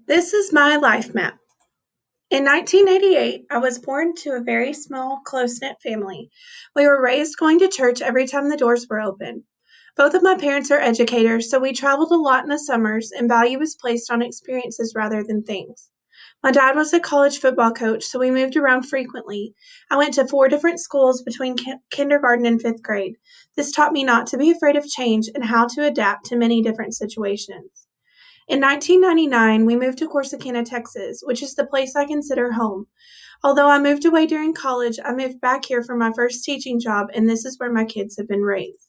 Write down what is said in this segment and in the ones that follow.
This is my life map. In 1988, I was born to a very small, close knit family. We were raised going to church every time the doors were open. Both of my parents are educators, so we traveled a lot in the summers, and value was placed on experiences rather than things. My dad was a college football coach, so we moved around frequently. I went to four different schools between kindergarten and fifth grade. This taught me not to be afraid of change and how to adapt to many different situations. In 1999, we moved to Corsicana, Texas, which is the place I consider home. Although I moved away during college, I moved back here for my first teaching job, and this is where my kids have been raised.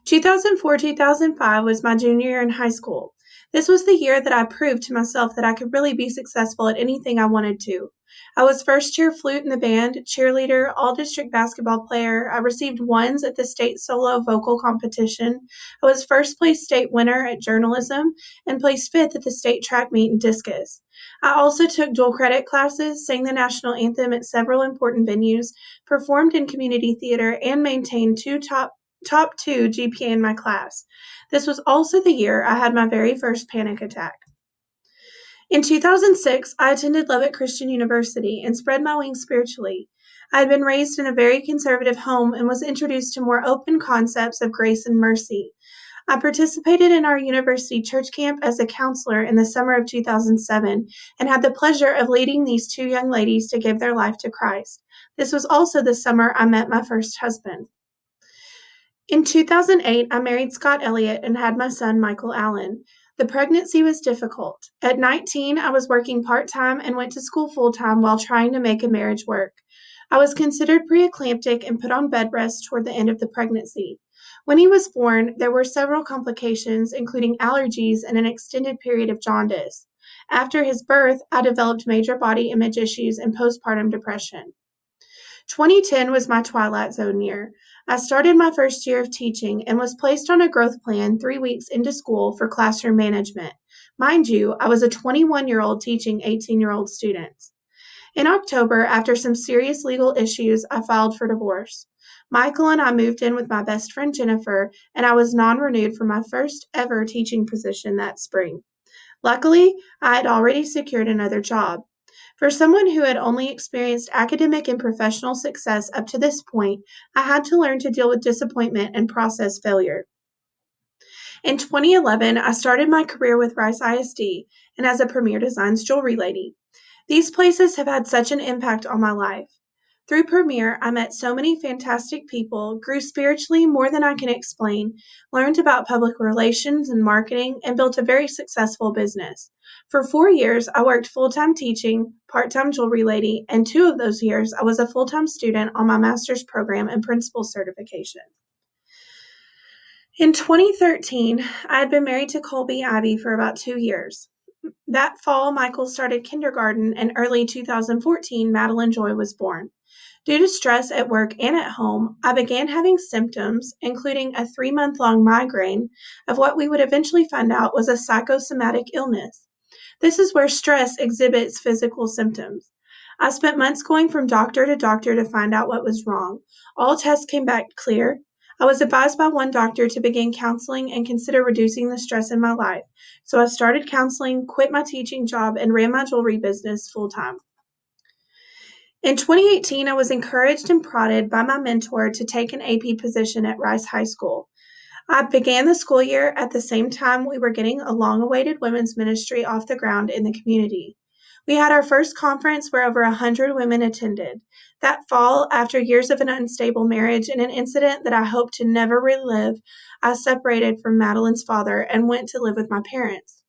2004-2005 was my junior year in high school. This was the year that I proved to myself that I could really be successful at anything I wanted to. I was first chair flute in the band, cheerleader, all district basketball player. I received ones at the state solo vocal competition. I was first place state winner at journalism and placed fifth at the state track meet in discus. I also took dual credit classes, sang the national anthem at several important venues, performed in community theater, and maintained top two GPA in my class. This was also the year I had my very first panic attack. In 2006, I attended Lubbock Christian University and spread my wings spiritually. I had been raised in a very conservative home and was introduced to more open concepts of grace and mercy. I participated in our university church camp as a counselor in the summer of 2007 and had the pleasure of leading these two young ladies to give their life to Christ. This was also the summer I met my first husband. In 2008, I married Scott Elliott and had my son, Michael Allen. The pregnancy was difficult. At 19, I was working part time and went to school full time while trying to make a marriage work. I was considered preeclamptic and put on bed rest toward the end of the pregnancy. When he was born, there were several complications, including allergies and an extended period of jaundice. After his birth, I developed major body image issues and postpartum depression. 2010 was my twilight zone year. I started my first year of teaching and was placed on a growth plan 3 weeks into school for classroom management. Mind you, I was a 21-year-old teaching 18-year-old students. In October, after some serious legal issues, I filed for divorce. Michael and I moved in with my best friend Jennifer, and I was non renewed for my first ever teaching position that spring. Luckily, I had already secured another job. For someone who had only experienced academic and professional success up to this point, I had to learn to deal with disappointment and process failure. In 2011, I started my career with Rice ISD and as a Premier Designs jewelry lady. These places have had such an impact on my life. Through Premier, I met so many fantastic people, grew spiritually more than I can explain, learned about public relations and marketing, and built a very successful business. For 4 years, I worked full time teaching, part time jewelry lady, and 2 of those years, I was a full time student on my master's program and principal certification. In 2013, I had been married to Colby Ivy for about 2 years. That fall, Michael started kindergarten, and early 2014, Madeline Joy was born. Due to stress at work and at home, I began having symptoms, including a 3-month-long migraine, of what we would eventually find out was a psychosomatic illness. This is where stress exhibits physical symptoms. I spent months going from doctor to doctor to find out what was wrong. All tests came back clear. I was advised by one doctor to begin counseling and consider reducing the stress in my life. So I started counseling, quit my teaching job, and ran my jewelry business full time. In 2018, I was encouraged and prodded by my mentor to take an AP position at Rice High School. I began the school year at the same time we were getting a long awaited women's ministry off the ground in the community. We had our first conference where over 100 women attended. That fall, after years of an unstable marriage and an incident that I hope to never relive, I separated from Madeline's father and went to live with my parents.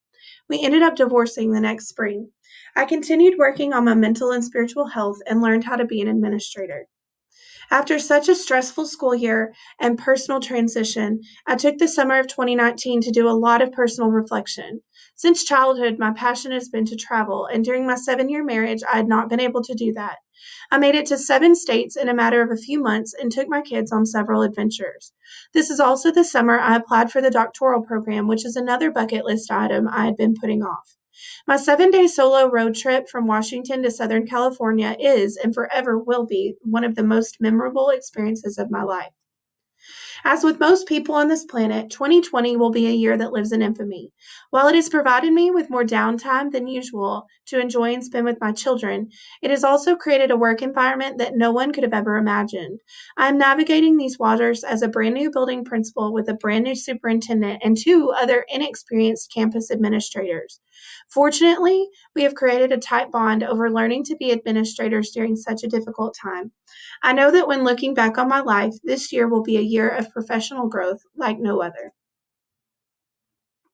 We ended up divorcing the next spring. I continued working on my mental and spiritual health and learned how to be an administrator. After such a stressful school year and personal transition, I took the summer of 2019 to do a lot of personal reflection. Since childhood, my passion has been to travel, and during my 7 year marriage, I had not been able to do that. I made it to 7 states in a matter of a few months and took my kids on several adventures. This is also the summer I applied for the doctoral program, which is another bucket list item I had been putting off. My 7 day solo road trip from Washington to Southern California is and forever will be one of the most memorable experiences of my life. As with most people on this planet, 2020 will be a year that lives in infamy. While it has provided me with more downtime than usual to enjoy and spend with my children, it has also created a work environment that no one could have ever imagined. I am navigating these waters as a brand new building principal with a brand new superintendent and two other inexperienced campus administrators. Fortunately, we have created a tight bond over learning to be administrators during such a difficult time. I know that when looking back on my life, this year will be a year of professional growth like no other.